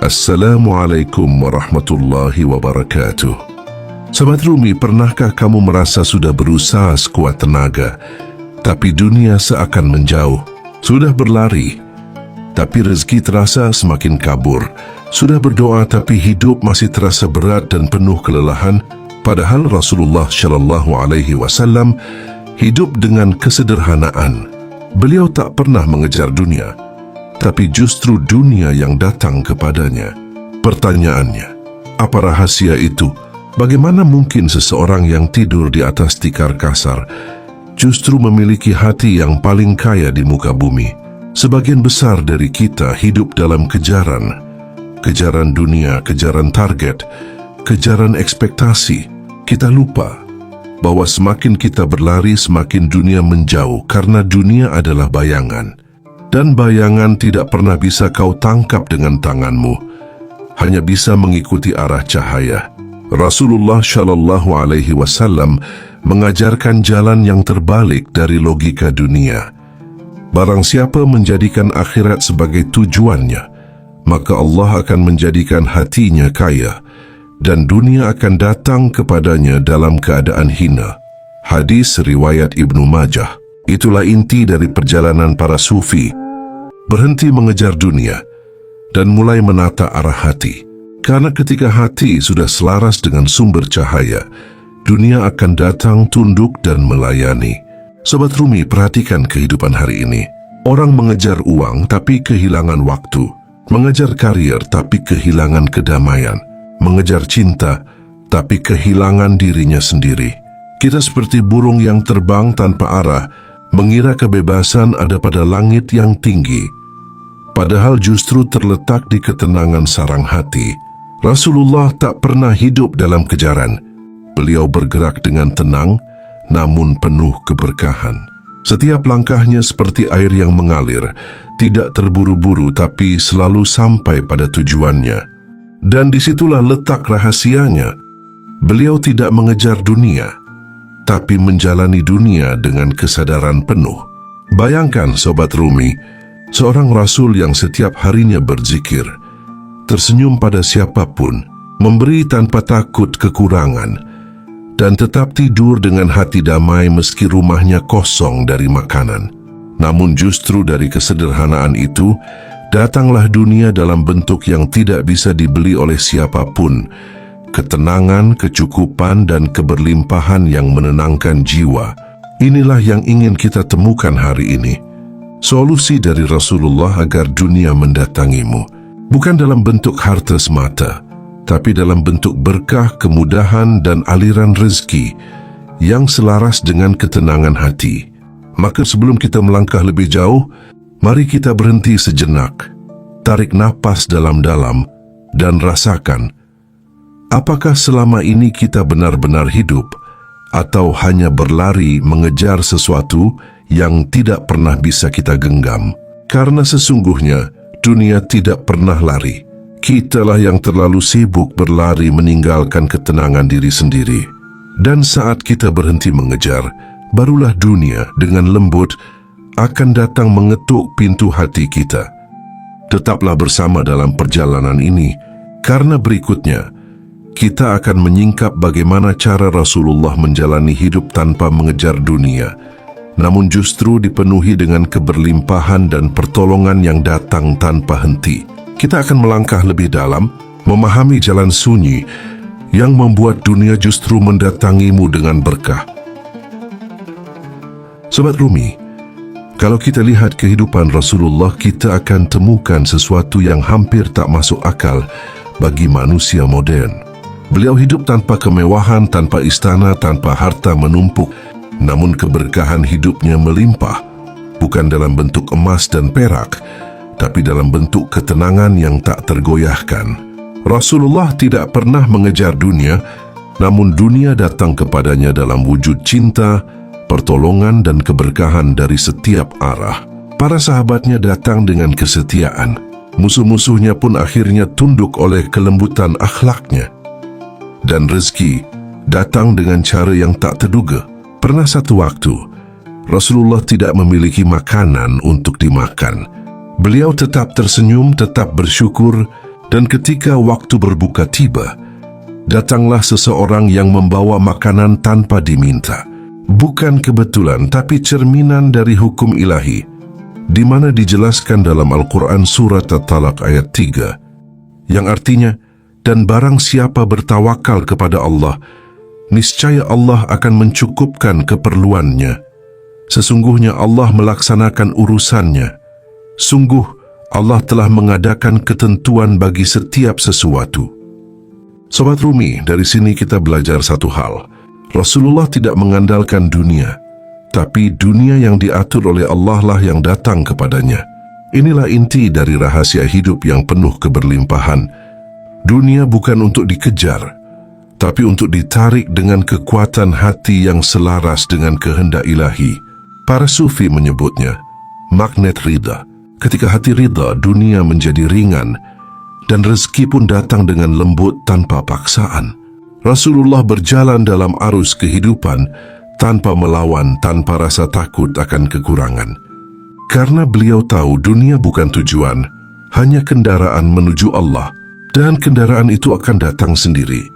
Assalamualaikum warahmatullahi wabarakatuh. Sahabat Rumi, pernahkah kamu merasa sudah berusaha sekuat tenaga, tapi dunia seakan menjauh? Sudah berlari, tapi rezeki terasa semakin kabur. Sudah berdoa, tapi hidup masih terasa berat dan penuh kelelahan. Padahal Rasulullah Shallallahu Alaihi Wasallam hidup dengan kesederhanaan. Beliau tak pernah mengejar dunia, tapi justru dunia yang datang kepadanya. Pertanyaannya, apa rahasia itu? Bagaimana mungkin seseorang yang tidur di atas tikar kasar justru memiliki hati yang paling kaya di muka bumi? Sebagian besar dari kita hidup dalam kejaran dunia, kejaran target, kejaran ekspektasi. Kita lupa bahwa semakin kita berlari, semakin dunia menjauh, karena dunia adalah bayangan. Dan bayangan tidak pernah bisa kau tangkap dengan tanganmu, hanya bisa mengikuti arah cahaya. Rasulullah Shallallahu Alaihi Wasallam mengajarkan jalan yang terbalik dari logika dunia. Barang siapa menjadikan akhirat sebagai tujuannya, maka Allah akan menjadikan hatinya kaya, dan dunia akan datang kepadanya dalam keadaan hina. Hadis riwayat Ibnu Majah. Itulah inti dari perjalanan para sufi. Berhenti mengejar dunia dan mulai menata arah hati. Karena ketika hati sudah selaras dengan sumber cahaya, dunia akan datang tunduk dan melayani. Sobat Rumi, perhatikan kehidupan hari ini. Orang mengejar uang tapi kehilangan waktu. Mengejar karier tapi kehilangan kedamaian. Mengejar cinta tapi kehilangan dirinya sendiri. Kita seperti burung yang terbang tanpa arah, mengira kebebasan ada pada langit yang tinggi, padahal justru terletak di ketenangan sarang hati. Rasulullah tak pernah hidup dalam kejaran. Beliau bergerak dengan tenang, namun penuh keberkahan. Setiap langkahnya seperti air yang mengalir, tidak terburu-buru tapi selalu sampai pada tujuannya. Dan disitulah letak rahasianya. Beliau tidak mengejar dunia, tapi menjalani dunia dengan kesadaran penuh. Bayangkan Sobat Rumi, seorang Rasul yang setiap harinya berzikir, tersenyum pada siapapun, memberi tanpa takut kekurangan, dan tetap tidur dengan hati damai meski rumahnya kosong dari makanan. Namun justru dari kesederhanaan itu, datanglah dunia dalam bentuk yang tidak bisa dibeli oleh siapapun. Ketenangan, kecukupan, dan keberlimpahan yang menenangkan jiwa. Inilah yang ingin kita temukan hari ini. Solusi dari Rasulullah agar dunia mendatangimu. Bukan dalam bentuk harta semata, tapi dalam bentuk berkah, kemudahan, dan aliran rezeki yang selaras dengan ketenangan hati. Maka sebelum kita melangkah lebih jauh, mari kita berhenti sejenak. Tarik napas dalam-dalam dan rasakan, apakah selama ini kita benar-benar hidup atau hanya berlari mengejar sesuatu yang tidak pernah bisa kita genggam? Karena sesungguhnya dunia tidak pernah lari. Kitalah yang terlalu sibuk berlari meninggalkan ketenangan diri sendiri. Dan saat kita berhenti mengejar, barulah dunia dengan lembut akan datang mengetuk pintu hati kita. Tetaplah bersama dalam perjalanan ini, karena berikutnya kita akan menyingkap bagaimana cara Rasulullah menjalani hidup tanpa mengejar dunia, namun justru dipenuhi dengan keberlimpahan dan pertolongan yang datang tanpa henti. Kita akan melangkah lebih dalam, memahami jalan sunyi yang membuat dunia justru mendatangimu dengan berkah. Sobat Rumi, kalau kita lihat kehidupan Rasulullah, kita akan temukan sesuatu yang hampir tak masuk akal bagi manusia modern. Beliau hidup tanpa kemewahan, tanpa istana, tanpa harta menumpuk, namun keberkahan hidupnya melimpah, bukan dalam bentuk emas dan perak, tapi dalam bentuk ketenangan yang tak tergoyahkan. Rasulullah tidak pernah mengejar dunia, namun dunia datang kepadanya dalam wujud cinta, pertolongan, dan keberkahan dari setiap arah. Para sahabatnya datang dengan kesetiaan. Musuh-musuhnya pun akhirnya tunduk oleh kelembutan akhlaknya. Dan rezeki datang dengan cara yang tak terduga. Pernah satu waktu, Rasulullah tidak memiliki makanan untuk dimakan. Beliau tetap tersenyum, tetap bersyukur, Dan ketika waktu berbuka tiba, datanglah seseorang yang membawa makanan tanpa diminta. Bukan kebetulan, tapi cerminan dari hukum ilahi, di mana dijelaskan dalam Al-Quran surat At-Talaq ayat 3, yang artinya, dan barang siapa bertawakal kepada Allah, niscaya Allah akan mencukupkan keperluannya. Sesungguhnya Allah melaksanakan urusannya. Sungguh, Allah telah mengadakan ketentuan bagi setiap sesuatu. Sobat Rumi, dari sini kita belajar satu hal. Rasulullah tidak mengandalkan dunia, tapi dunia yang diatur oleh Allah lah yang datang kepadanya. Inilah inti dari rahasia hidup yang penuh keberlimpahan. Dunia bukan untuk dikejar, tapi untuk ditarik dengan kekuatan hati yang selaras dengan kehendak ilahi. Para sufi menyebutnya magnet ridha. Ketika hati ridha, dunia menjadi ringan dan rezeki pun datang dengan lembut tanpa paksaan. Rasulullah berjalan dalam arus kehidupan tanpa melawan, tanpa rasa takut akan kekurangan. Karena beliau tahu dunia bukan tujuan, hanya kendaraan menuju Allah, dan kendaraan itu akan datang sendiri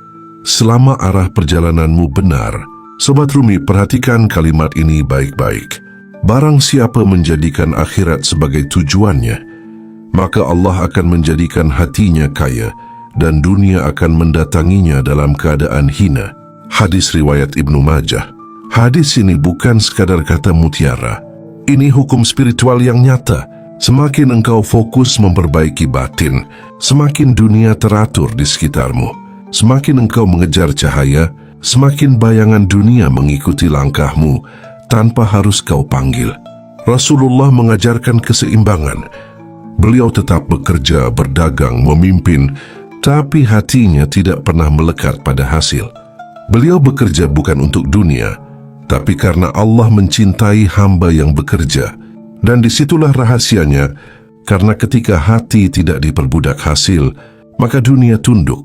selama arah perjalananmu benar. Sobat Rumi, perhatikan kalimat ini baik-baik. Barang siapa menjadikan akhirat sebagai tujuannya, maka Allah akan menjadikan hatinya kaya dan dunia akan mendatanginya dalam keadaan hina. Hadis riwayat Ibnu Majah. Hadis ini bukan sekadar kata mutiara. Ini hukum spiritual yang nyata. Semakin engkau fokus memperbaiki batin, semakin dunia teratur di sekitarmu. Semakin engkau mengejar cahaya, semakin bayangan dunia mengikuti langkahmu tanpa harus kau panggil. Rasulullah mengajarkan keseimbangan. Beliau tetap bekerja, berdagang, memimpin, tapi hatinya tidak pernah melekat pada hasil. Beliau bekerja bukan untuk dunia, tapi karena Allah mencintai hamba yang bekerja. Dan disitulah rahasianya, karena ketika hati tidak diperbudak hasil, maka dunia tunduk,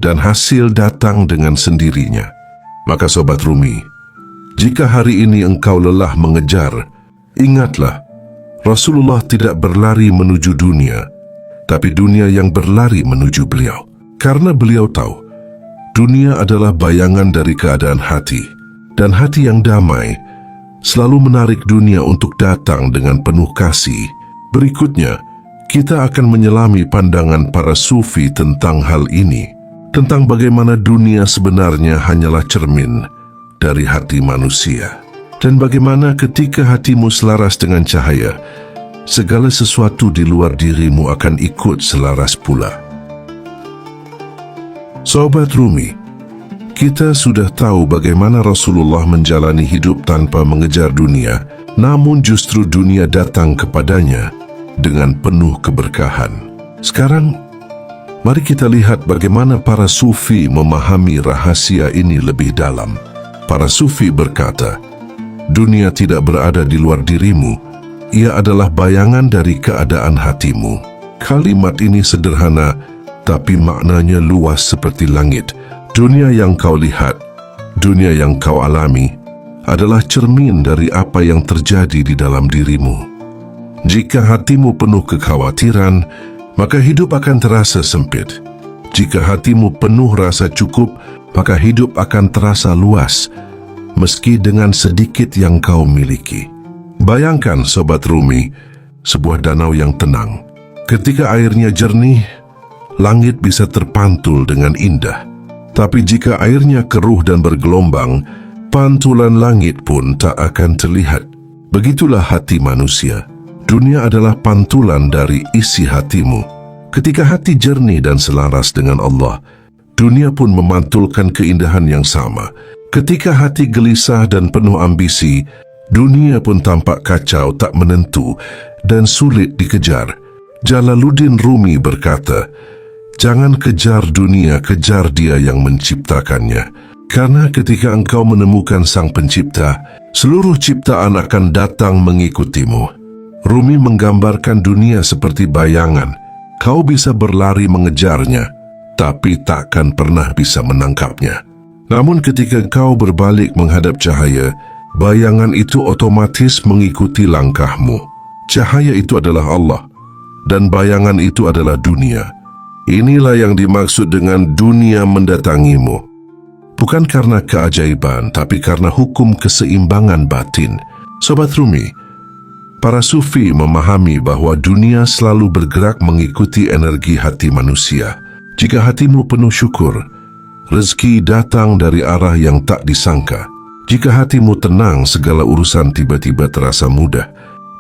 dan hasil datang dengan sendirinya. Maka Sobat Rumi, jika hari ini engkau lelah mengejar, ingatlah, Rasulullah tidak berlari menuju dunia, tapi dunia yang berlari menuju beliau. Karena beliau tahu, dunia adalah bayangan dari keadaan hati, dan hati yang damai selalu menarik dunia untuk datang dengan penuh kasih. Berikutnya, kita akan menyelami pandangan para sufi tentang hal ini, tentang bagaimana dunia sebenarnya hanyalah cermin dari hati manusia, dan bagaimana ketika hatimu selaras dengan cahaya, segala sesuatu di luar dirimu akan ikut selaras pula. Sobat Rumi, kita sudah tahu bagaimana Rasulullah menjalani hidup tanpa mengejar dunia, namun justru dunia datang kepadanya dengan penuh keberkahan. Sekarang, mari kita lihat bagaimana para sufi memahami rahasia ini lebih dalam. Para sufi berkata, dunia tidak berada di luar dirimu, ia adalah bayangan dari keadaan hatimu. Kalimat ini sederhana, tapi maknanya luas seperti langit. Dunia yang kau lihat, dunia yang kau alami, adalah cermin dari apa yang terjadi di dalam dirimu. Jika hatimu penuh kekhawatiran, maka hidup akan terasa sempit. Jika hatimu penuh rasa cukup, maka hidup akan terasa luas, meski dengan sedikit yang kau miliki. Bayangkan Sobat Rumi, sebuah danau yang tenang. Ketika airnya jernih, langit bisa terpantul dengan indah. Tapi jika airnya keruh dan bergelombang, pantulan langit pun tak akan terlihat. Begitulah hati manusia. Dunia adalah pantulan dari isi hatimu. Ketika hati jernih dan selaras dengan Allah, dunia pun memantulkan keindahan yang sama. Ketika hati gelisah dan penuh ambisi, dunia pun tampak kacau, tak menentu, dan sulit dikejar. Jalaluddin Rumi berkata, jangan kejar dunia, kejar Dia yang menciptakannya. Karena ketika engkau menemukan Sang Pencipta, seluruh ciptaan akan datang mengikutimu. Rumi menggambarkan dunia seperti bayangan. Kau bisa berlari mengejarnya, tapi takkan pernah bisa menangkapnya. Namun ketika kau berbalik menghadap cahaya, bayangan itu otomatis mengikuti langkahmu. Cahaya itu adalah Allah, dan bayangan itu adalah dunia. Inilah yang dimaksud dengan dunia mendatangimu. Bukan karena keajaiban, tapi karena hukum keseimbangan batin. Sobat Rumi, para sufi memahami bahwa dunia selalu bergerak mengikuti energi hati manusia. Jika hatimu penuh syukur, rezeki datang dari arah yang tak disangka. Jika hatimu tenang, segala urusan tiba-tiba terasa mudah.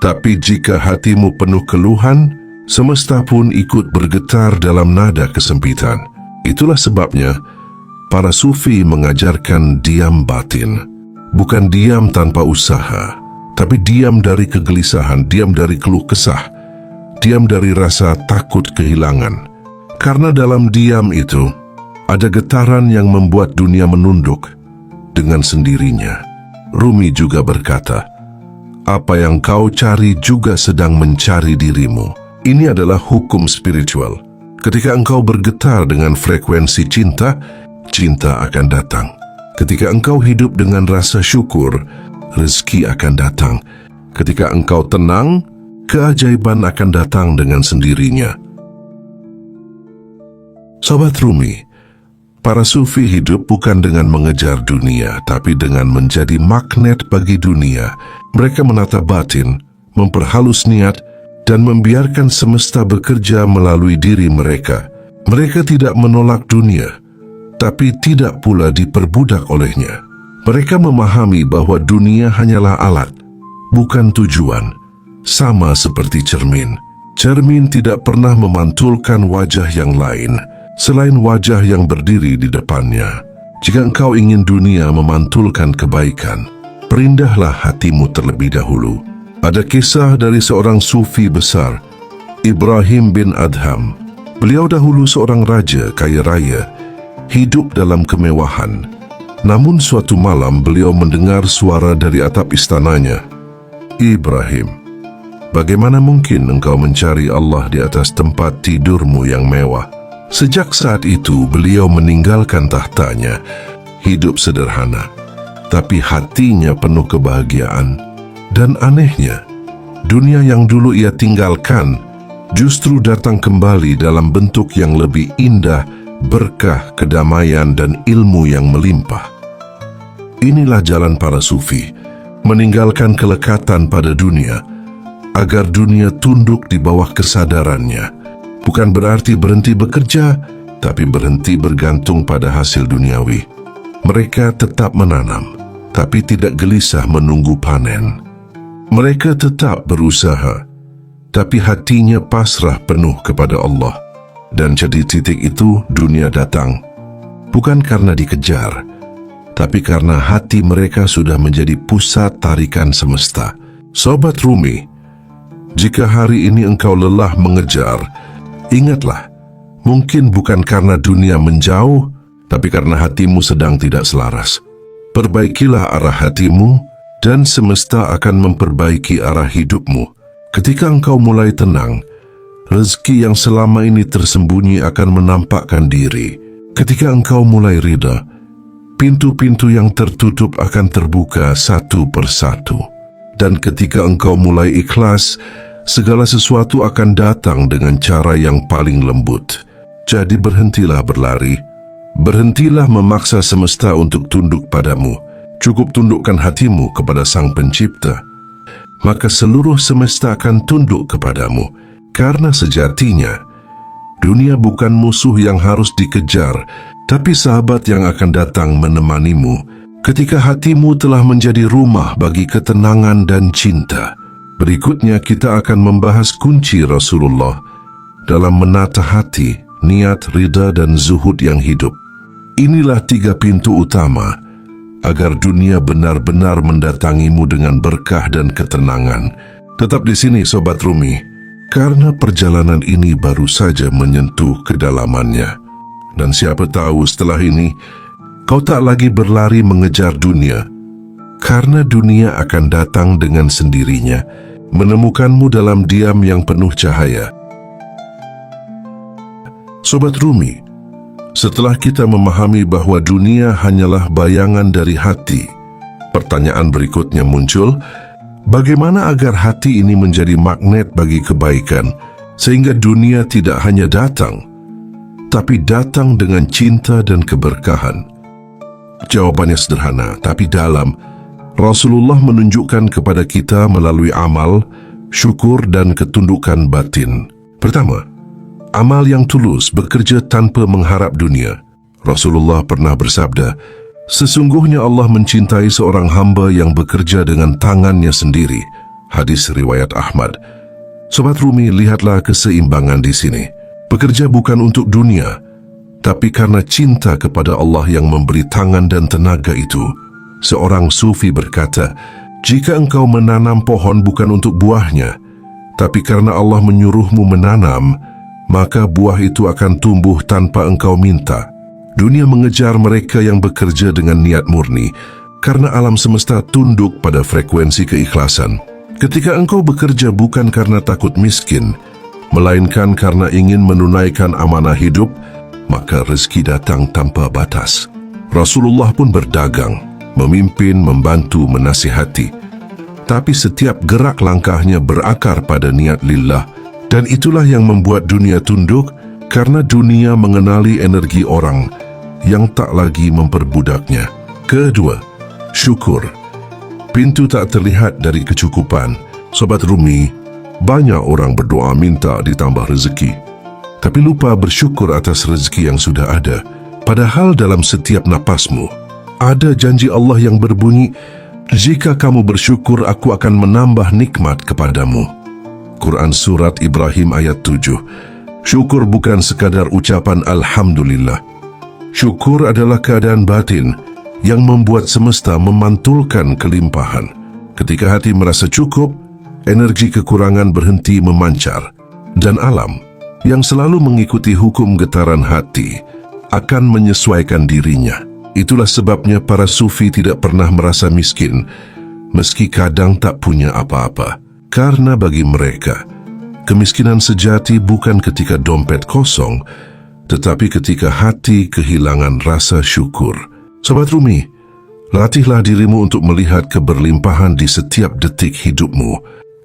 Tapi jika hatimu penuh keluhan, semesta pun ikut bergetar dalam nada kesempitan. Itulah sebabnya para sufi mengajarkan diam batin. Bukan diam tanpa usaha, tapi diam dari kegelisahan, diam dari keluh kesah, diam dari rasa takut kehilangan. Karena dalam diam itu, ada getaran yang membuat dunia menunduk dengan sendirinya. Rumi juga berkata, apa yang kau cari juga sedang mencari dirimu. Ini adalah hukum spiritual. Ketika engkau bergetar dengan frekuensi cinta, cinta akan datang. Ketika engkau hidup dengan rasa syukur, rezeki akan datang. Ketika engkau tenang, keajaiban akan datang dengan sendirinya. Sobat Rumi, para sufi hidup bukan dengan mengejar dunia, tapi dengan menjadi magnet bagi dunia. Mereka menata batin, memperhalus niat, dan membiarkan semesta bekerja melalui diri mereka. Mereka tidak menolak dunia, tapi tidak pula diperbudak olehnya. Mereka memahami bahwa dunia hanyalah alat, bukan tujuan. Sama seperti cermin. Cermin tidak pernah memantulkan wajah yang lain selain wajah yang berdiri di depannya. Jika engkau ingin dunia memantulkan kebaikan, perindahlah hatimu terlebih dahulu. Ada kisah dari seorang sufi besar, Ibrahim bin Adham. Beliau dahulu seorang raja kaya raya, hidup dalam kemewahan. Namun suatu malam beliau mendengar suara dari atap istananya. Ibrahim, bagaimana mungkin engkau mencari Allah di atas tempat tidurmu yang mewah? Sejak saat itu beliau meninggalkan tahtanya, hidup sederhana, tapi hatinya penuh kebahagiaan. Dan anehnya, dunia yang dulu ia tinggalkan justru datang kembali dalam bentuk yang lebih indah, berkah, kedamaian, dan ilmu yang melimpah. Inilah jalan para sufi, meninggalkan kelekatan pada dunia, agar dunia tunduk di bawah kesadarannya. Bukan berarti berhenti bekerja, tapi berhenti bergantung pada hasil duniawi. Mereka tetap menanam, tapi tidak gelisah menunggu panen. Mereka tetap berusaha, tapi hatinya pasrah penuh kepada Allah. Dan jadi titik itu dunia datang. Bukan karena dikejar, tapi karena hati mereka sudah menjadi pusat tarikan semesta. Sobat Rumi, jika hari ini engkau lelah mengejar, ingatlah, mungkin bukan karena dunia menjauh, tapi karena hatimu sedang tidak selaras. Perbaikilah arah hatimu, dan semesta akan memperbaiki arah hidupmu. Ketika engkau mulai tenang, rezeki yang selama ini tersembunyi akan menampakkan diri. Ketika engkau mulai ridha, pintu-pintu yang tertutup akan terbuka satu persatu. Dan ketika engkau mulai ikhlas, segala sesuatu akan datang dengan cara yang paling lembut. Jadi berhentilah berlari, berhentilah memaksa semesta untuk tunduk padamu. Cukup tundukkan hatimu kepada Sang Pencipta, maka seluruh semesta akan tunduk kepadamu. Karena sejatinya, dunia bukan musuh yang harus dikejar, tapi sahabat yang akan datang menemanimu ketika hatimu telah menjadi rumah bagi ketenangan dan cinta. Berikutnya kita akan membahas kunci Rasulullah dalam menata hati, niat, ridha, dan zuhud yang hidup. Inilah 3 pintu utama agar dunia benar-benar mendatangimu dengan berkah dan ketenangan. Tetap di sini Sobat Rumi, karena perjalanan ini baru saja menyentuh kedalamannya. Dan siapa tahu setelah ini, kau tak lagi berlari mengejar dunia, karena dunia akan datang dengan sendirinya, menemukanmu dalam diam yang penuh cahaya. Sobat Rumi, setelah kita memahami bahwa dunia hanyalah bayangan dari hati, pertanyaan berikutnya muncul, bagaimana agar hati ini menjadi magnet bagi kebaikan, sehingga dunia tidak hanya datang, tapi datang dengan cinta dan keberkahan? Jawabannya sederhana, tapi dalam. Rasulullah menunjukkan kepada kita melalui amal, syukur dan ketundukan batin. Pertama, amal yang tulus bekerja tanpa mengharap dunia. Rasulullah pernah bersabda, sesungguhnya Allah mencintai seorang hamba yang bekerja dengan tangannya sendiri. Hadis riwayat Ahmad. Sobat Rumi, lihatlah keseimbangan di sini. Bekerja bukan untuk dunia, tapi karena cinta kepada Allah yang memberi tangan dan tenaga itu. Seorang sufi berkata, jika engkau menanam pohon bukan untuk buahnya, tapi karena Allah menyuruhmu menanam, maka buah itu akan tumbuh tanpa engkau minta. Dunia mengejar mereka yang bekerja dengan niat murni, karena alam semesta tunduk pada frekuensi keikhlasan. Ketika engkau bekerja bukan karena takut miskin, melainkan karena ingin menunaikan amanah hidup, maka rezeki datang tanpa batas. Rasulullah pun berdagang, memimpin, membantu, menasihati. Tapi setiap gerak langkahnya berakar pada niat lillah, dan itulah yang membuat dunia tunduk, karena dunia mengenali energi orang yang tak lagi memperbudaknya. Kedua, syukur. Pintu tak terlihat dari kecukupan. Sobat Rumi, banyak orang berdoa minta ditambah rezeki, tapi lupa bersyukur atas rezeki yang sudah ada. Padahal dalam setiap napasmu, ada janji Allah yang berbunyi, jika kamu bersyukur, aku akan menambah nikmat kepadamu. Quran Surat Ibrahim ayat 7. Syukur bukan sekadar ucapan Alhamdulillah. Syukur adalah keadaan batin yang membuat semesta memantulkan kelimpahan. Ketika hati merasa cukup, energi kekurangan berhenti memancar, dan alam yang selalu mengikuti hukum getaran hati akan menyesuaikan dirinya. Itulah sebabnya para sufi tidak pernah merasa miskin, meski kadang tak punya apa-apa. Karena bagi mereka, kemiskinan sejati bukan ketika dompet kosong, tetapi ketika hati kehilangan rasa syukur. Sobat Rumi, latihlah dirimu untuk melihat keberlimpahan di setiap detik hidupmu.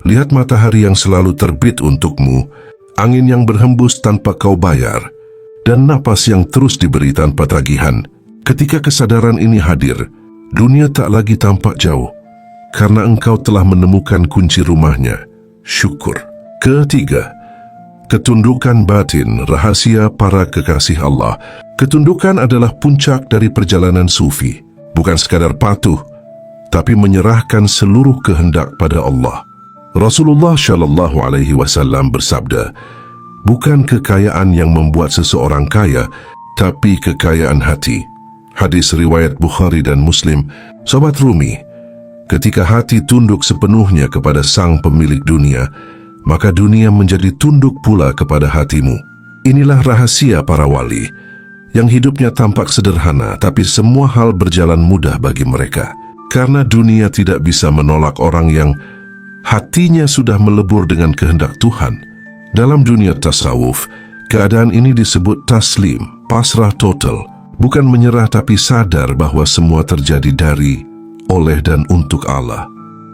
Lihat matahari yang selalu terbit untukmu, angin yang berhembus tanpa kau bayar, dan napas yang terus diberi tanpa tagihan. Ketika kesadaran ini hadir, dunia tak lagi tampak jauh, karena engkau telah menemukan kunci rumahnya, syukur. Ketiga, ketundukan batin, rahasia para kekasih Allah. Ketundukan adalah puncak dari perjalanan sufi, bukan sekadar patuh, tapi menyerahkan seluruh kehendak pada Allah. Rasulullah Shallallahu Alaihi Wasallam bersabda, bukan kekayaan yang membuat seseorang kaya, tapi kekayaan hati. Hadis riwayat Bukhari dan Muslim. Sobat Rumi, ketika hati tunduk sepenuhnya kepada sang pemilik dunia, maka dunia menjadi tunduk pula kepada hatimu. Inilah rahasia para wali, yang hidupnya tampak sederhana, tapi semua hal berjalan mudah bagi mereka. Karena dunia tidak bisa menolak orang yang hatinya sudah melebur dengan kehendak Tuhan. Dalam dunia tasawuf, keadaan ini disebut taslim, pasrah total. Bukan menyerah, tapi sadar bahwa semua terjadi dari, oleh dan untuk Allah.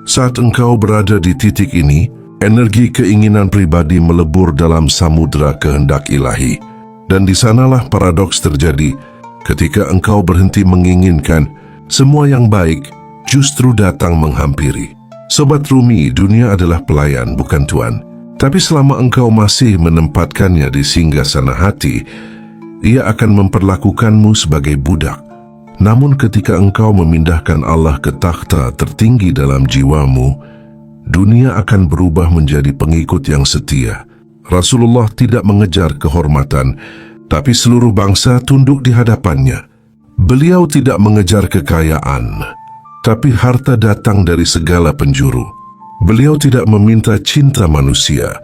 Saat engkau berada di titik ini, energi keinginan pribadi melebur dalam samudera kehendak ilahi. Dan di sanalah paradoks terjadi. Ketika engkau berhenti menginginkan, semua yang baik justru datang menghampiri. Sobat Rumi, dunia adalah pelayan, bukan tuan. Tapi selama engkau masih menempatkannya di singgasana hati, ia akan memperlakukanmu sebagai budak. Namun ketika engkau memindahkan Allah ke takhta tertinggi dalam jiwamu, dunia akan berubah menjadi pengikut yang setia. Rasulullah tidak mengejar kehormatan, tapi seluruh bangsa tunduk di hadapannya. Beliau tidak mengejar kekayaan, tapi harta datang dari segala penjuru. Beliau tidak meminta cinta manusia,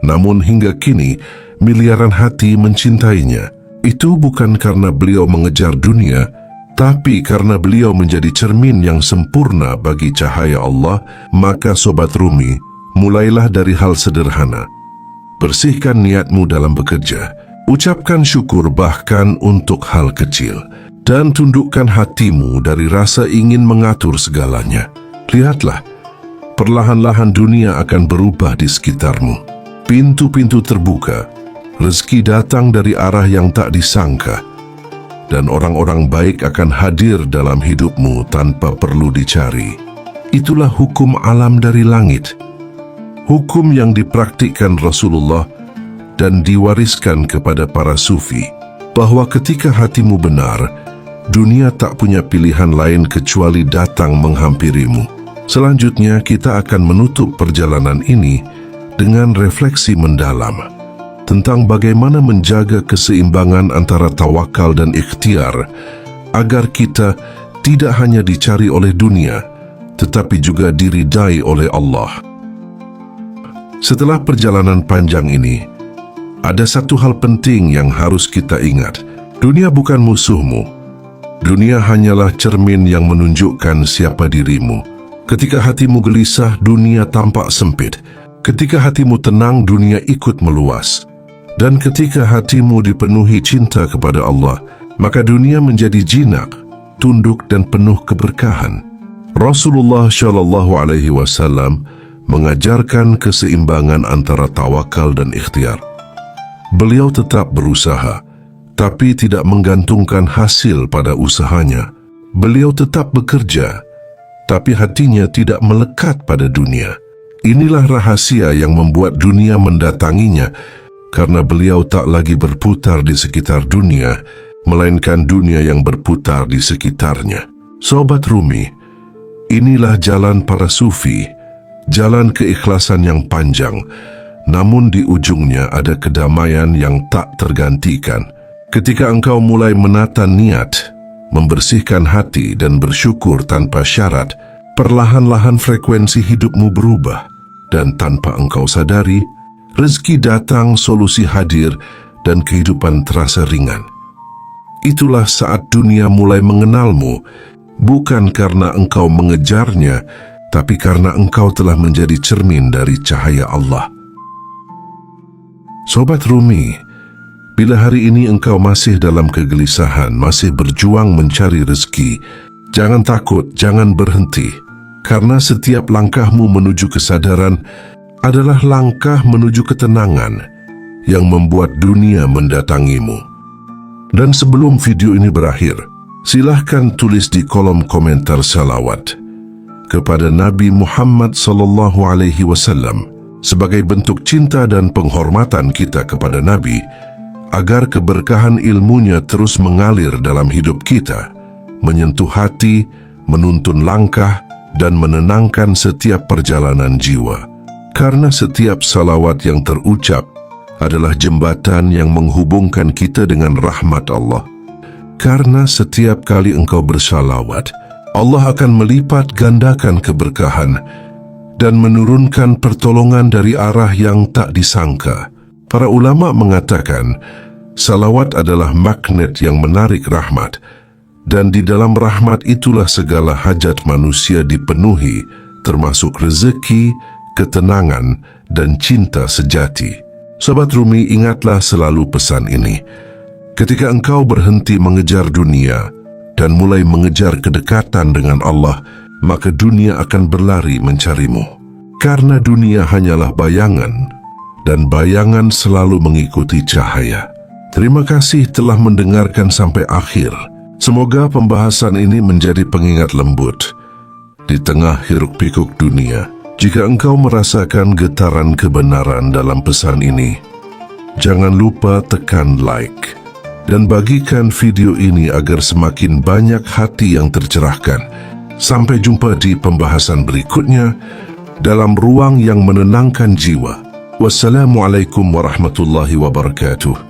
namun hingga kini miliaran hati mencintainya. Itu bukan karena beliau mengejar dunia, tapi karena beliau menjadi cermin yang sempurna bagi cahaya Allah. Maka Sobat Rumi, mulailah dari hal sederhana. Bersihkan niatmu dalam bekerja, ucapkan syukur bahkan untuk hal kecil, dan tundukkan hatimu dari rasa ingin mengatur segalanya. Lihatlah, perlahan-lahan dunia akan berubah di sekitarmu. Pintu-pintu terbuka, rezeki datang dari arah yang tak disangka, dan orang-orang baik akan hadir dalam hidupmu tanpa perlu dicari. Itulah hukum alam dari langit, hukum yang dipraktikkan Rasulullah dan diwariskan kepada para sufi, bahwa ketika hatimu benar, dunia tak punya pilihan lain kecuali datang menghampirimu. Selanjutnya kita akan menutup perjalanan ini dengan refleksi mendalam tentang bagaimana menjaga keseimbangan antara tawakal dan ikhtiar agar kita tidak hanya dicari oleh dunia, tetapi juga diridai oleh Allah. Setelah perjalanan panjang ini, ada satu hal penting yang harus kita ingat. Dunia bukan musuhmu. Dunia hanyalah cermin yang menunjukkan siapa dirimu. Ketika hatimu gelisah, dunia tampak sempit. Ketika hatimu tenang, dunia ikut meluas. Dan ketika hatimu dipenuhi cinta kepada Allah, maka dunia menjadi jinak, tunduk dan penuh keberkahan. Rasulullah SAW mengajarkan keseimbangan antara tawakal dan ikhtiar. Beliau tetap berusaha, tapi tidak menggantungkan hasil pada usahanya. Beliau tetap bekerja, tapi hatinya tidak melekat pada dunia. Inilah rahasia yang membuat dunia mendatanginya, karena beliau tak lagi berputar di sekitar dunia, melainkan dunia yang berputar di sekitarnya. Sobat Rumi, inilah jalan para sufi, jalan keikhlasan yang panjang, namun di ujungnya ada kedamaian yang tak tergantikan. Ketika engkau mulai menata niat, membersihkan hati dan bersyukur tanpa syarat, perlahan-lahan frekuensi hidupmu berubah, dan tanpa engkau sadari, rezeki datang, solusi hadir, dan kehidupan terasa ringan. Itulah saat dunia mulai mengenalmu, bukan karena engkau mengejarnya, tapi karena engkau telah menjadi cermin dari cahaya Allah. Sobat Rumi, bila hari ini engkau masih dalam kegelisahan, masih berjuang mencari rezeki, jangan takut, jangan berhenti. Karena setiap langkahmu menuju kesadaran adalah langkah menuju ketenangan yang membuat dunia mendatangimu. Dan sebelum video ini berakhir, silahkan tulis di kolom komentar salawat kepada Nabi Muhammad SAW sebagai bentuk cinta dan penghormatan kita kepada Nabi, agar keberkahan ilmunya terus mengalir dalam hidup kita, menyentuh hati, menuntun langkah, dan menenangkan setiap perjalanan jiwa. Karena setiap salawat yang terucap adalah jembatan yang menghubungkan kita dengan rahmat Allah. Karena setiap kali engkau bersalawat, Allah akan melipat gandakan keberkahan dan menurunkan pertolongan dari arah yang tak disangka. Para ulama mengatakan, salawat adalah magnet yang menarik rahmat, dan di dalam rahmat itulah segala hajat manusia dipenuhi, termasuk rezeki, ketenangan, dan cinta sejati. Sobat Rumi, ingatlah selalu pesan ini. Ketika engkau berhenti mengejar dunia dan mulai mengejar kedekatan dengan Allah, maka dunia akan berlari mencarimu. Karena dunia hanyalah bayangan, dan bayangan selalu mengikuti cahaya. Terima kasih telah mendengarkan sampai akhir. Semoga pembahasan ini menjadi pengingat lembut di tengah hiruk-pikuk dunia. Jika engkau merasakan getaran kebenaran dalam pesan ini, jangan lupa tekan like dan bagikan video ini agar semakin banyak hati yang tercerahkan. Sampai jumpa di pembahasan berikutnya dalam ruang yang menenangkan jiwa. Wassalamualaikum warahmatullahi wabarakatuh.